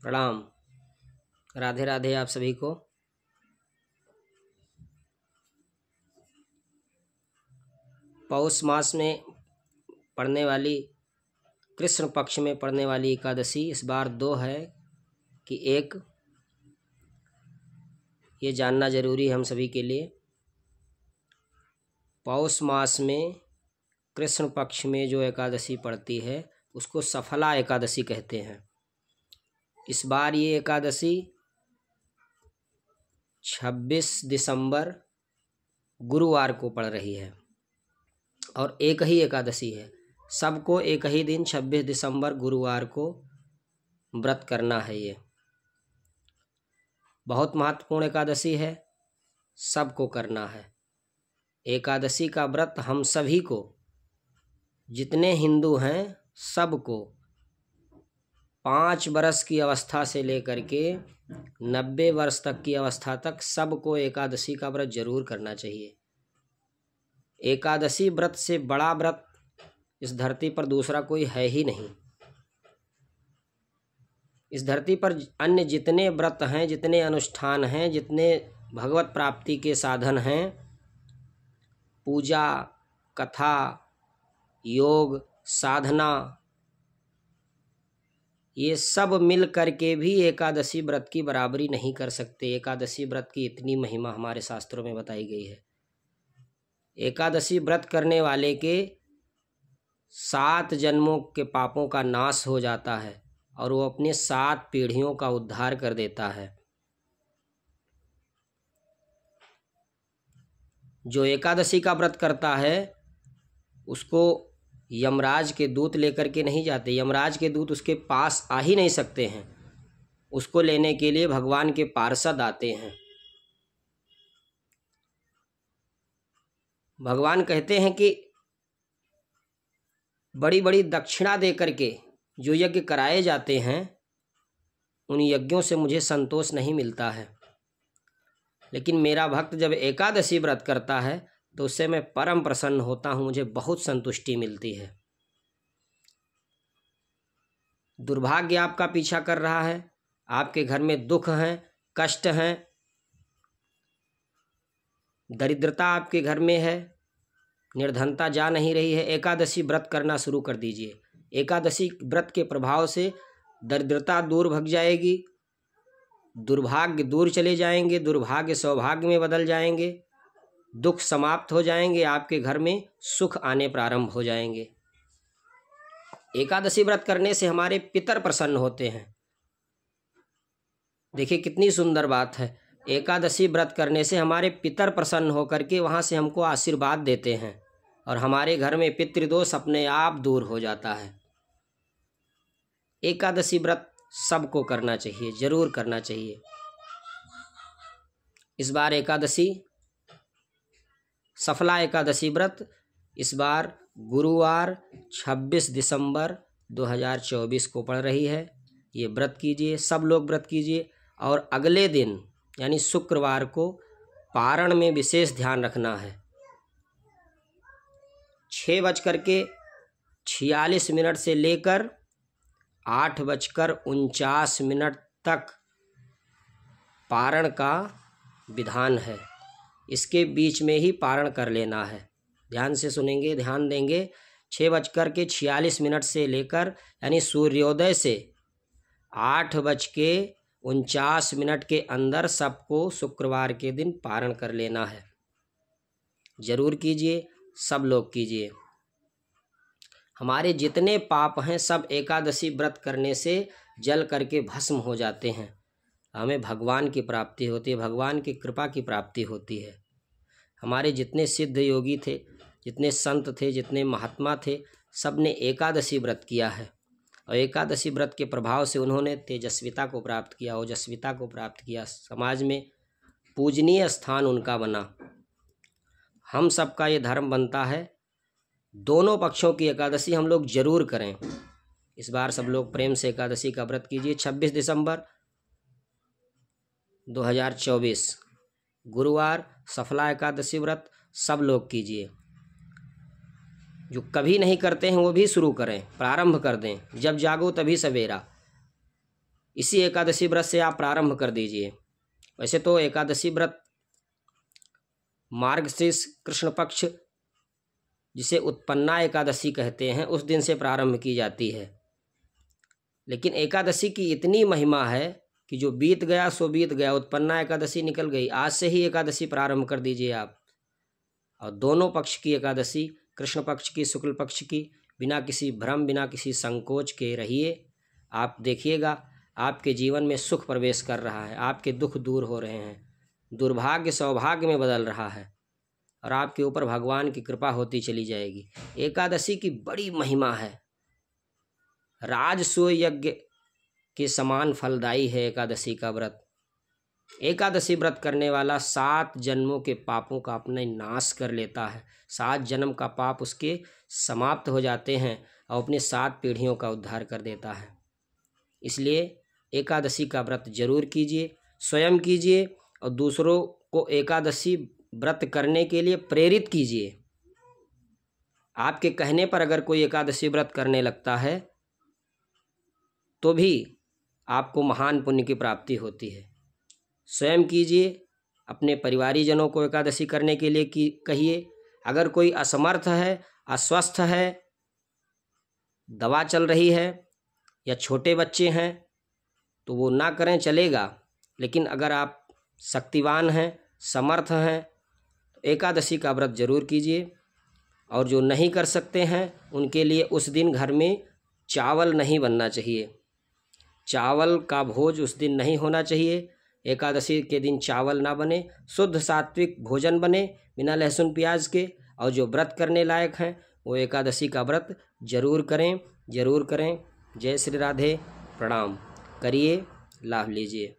प्रणाम। राधे राधे आप सभी को। पौष मास में पड़ने वाली, कृष्ण पक्ष में पड़ने वाली एकादशी इस बार 2 है कि 1, ये जानना जरूरी है हम सभी के लिए। पौष मास में कृष्ण पक्ष में जो एकादशी पड़ती है उसको सफला एकादशी कहते हैं। इस बार ये एकादशी 26 दिसंबर गुरुवार को पड़ रही है और एक ही एकादशी है। सबको एक ही दिन 26 दिसंबर गुरुवार को व्रत करना है। ये बहुत महत्वपूर्ण एकादशी है, सबको करना है। एकादशी का व्रत हम सभी को, जितने हिंदू हैं सबको 5 वर्ष की अवस्था से लेकर के 90 वर्ष तक की अवस्था तक सबको एकादशी का व्रत जरूर करना चाहिए। एकादशी व्रत से बड़ा व्रत इस धरती पर दूसरा कोई है ही नहीं। इस धरती पर अन्य जितने व्रत हैं, जितने अनुष्ठान हैं, जितने भगवत प्राप्ति के साधन हैं, पूजा, कथा, योग, साधना, ये सब मिल करके भी एकादशी व्रत की बराबरी नहीं कर सकते। एकादशी व्रत की इतनी महिमा हमारे शास्त्रों में बताई गई है। एकादशी व्रत करने वाले के 7 जन्मों के पापों का नाश हो जाता है और वो अपने 7 पीढ़ियों का उद्धार कर देता है। जो एकादशी का व्रत करता है उसको यमराज के दूत लेकर के नहीं जाते। यमराज के दूत उसके पास आ ही नहीं सकते हैं। उसको लेने के लिए भगवान के पार्षद आते हैं। भगवान कहते हैं कि बड़ी बड़ी दक्षिणा दे करके जो यज्ञ कराए जाते हैं उन यज्ञों से मुझे संतोष नहीं मिलता है, लेकिन मेरा भक्त जब एकादशी व्रत करता है तो उससे मैं परम प्रसन्न होता हूँ, मुझे बहुत संतुष्टि मिलती है। दुर्भाग्य आपका पीछा कर रहा है, आपके घर में दुख हैं, कष्ट हैं, दरिद्रता आपके घर में है, निर्धनता जा नहीं रही है। एकादशी व्रत करना शुरू कर दीजिए। एकादशी व्रत के प्रभाव से दरिद्रता दूर भग जाएगी, दुर्भाग्य दूर चले जाएंगे, दुर्भाग्य सौभाग्य में बदल जाएंगे, दुख समाप्त हो जाएंगे, आपके घर में सुख आने प्रारंभ हो जाएंगे। एकादशी व्रत करने से हमारे पितर प्रसन्न होते हैं। देखिए कितनी सुंदर बात है। एकादशी व्रत करने से हमारे पितर प्रसन्न होकर के वहाँ से हमको आशीर्वाद देते हैं और हमारे घर में पितृदोष अपने आप दूर हो जाता है। एकादशी व्रत सबको करना चाहिए, जरूर करना चाहिए। इस बार एकादशी, सफला एकादशी व्रत इस बार गुरुवार 26 दिसंबर 2024 को पड़ रही है। ये व्रत कीजिए, सब लोग व्रत कीजिए और अगले दिन यानी शुक्रवार को पारण में विशेष ध्यान रखना है। 6:46 से लेकर 8:49 तक पारण का विधान है। इसके बीच में ही पारण कर लेना है। ध्यान से सुनेंगे, ध्यान देंगे। 6:46 से लेकर यानी सूर्योदय से 8:49 के अंदर सबको शुक्रवार के दिन पारण कर लेना है। जरूर कीजिए, सब लोग कीजिए। हमारे जितने पाप हैं सब एकादशी व्रत करने से जल करके भस्म हो जाते हैं। हमें भगवान की प्राप्ति होती है, भगवान की कृपा की प्राप्ति होती है। हमारे जितने सिद्ध योगी थे, जितने संत थे, जितने महात्मा थे, सब ने एकादशी व्रत किया है और एकादशी व्रत के प्रभाव से उन्होंने तेजस्विता को प्राप्त किया, ओजस्विता को प्राप्त किया। समाज में पूजनीय स्थान उनका बना। हम सबका ये धर्म बनता है, दोनों पक्षों की एकादशी हम लोग जरूर करें। इस बार सब लोग प्रेम से एकादशी का व्रत कीजिए। 26 दिसंबर 2024 गुरुवार सफला एकादशी व्रत सब लोग कीजिए। जो कभी नहीं करते हैं वो भी शुरू करें, प्रारंभ कर दें। जब जागो तभी सवेरा। इसी एकादशी व्रत से आप प्रारंभ कर दीजिए। वैसे तो एकादशी व्रत मार्गशीर्ष कृष्ण पक्ष, जिसे उत्पन्ना एकादशी कहते हैं, उस दिन से प्रारंभ की जाती है। लेकिन एकादशी की इतनी महिमा है कि जो बीत गया सो बीत गया, उत्पन्ना एकादशी निकल गई, आज से ही एकादशी प्रारंभ कर दीजिए आप। और दोनों पक्ष की एकादशी, कृष्ण पक्ष की, शुक्ल पक्ष की, बिना किसी भ्रम, बिना किसी संकोच के रहिए। आप देखिएगा आपके जीवन में सुख प्रवेश कर रहा है, आपके दुख दूर हो रहे हैं, दुर्भाग्य सौभाग्य में बदल रहा है और आपके ऊपर भगवान की कृपा होती चली जाएगी। एकादशी की बड़ी महिमा है, राजसूय यज्ञ के समान फलदायी है एकादशी का व्रत। एकादशी व्रत करने वाला 7 जन्मों के पापों का अपने नाश कर लेता है। 7 जन्म का पाप उसके समाप्त हो जाते हैं और अपने 7 पीढ़ियों का उद्धार कर देता है। इसलिए एकादशी का व्रत जरूर कीजिए, स्वयं कीजिए और दूसरों को एकादशी व्रत करने के लिए प्रेरित कीजिए। आपके कहने पर अगर कोई एकादशी व्रत करने लगता है तो भी आपको महान पुण्य की प्राप्ति होती है। स्वयं कीजिए, अपने परिवारीजनों को एकादशी करने के लिए कहिए। अगर कोई असमर्थ है, अस्वस्थ है, दवा चल रही है या छोटे बच्चे हैं तो वो ना करें, चलेगा। लेकिन अगर आप शक्तिवान हैं, समर्थ हैं, तो एकादशी का व्रत जरूर कीजिए। और जो नहीं कर सकते हैं उनके लिए उस दिन घर में चावल नहीं बनना चाहिए, चावल का भोज उस दिन नहीं होना चाहिए। एकादशी के दिन चावल ना बने, शुद्ध सात्विक भोजन बने बिना लहसुन प्याज के। और जो व्रत करने लायक हैं वो एकादशी का व्रत जरूर करें, जरूर करें। जय श्री राधे, प्रणाम। करिए, लाभ लीजिए।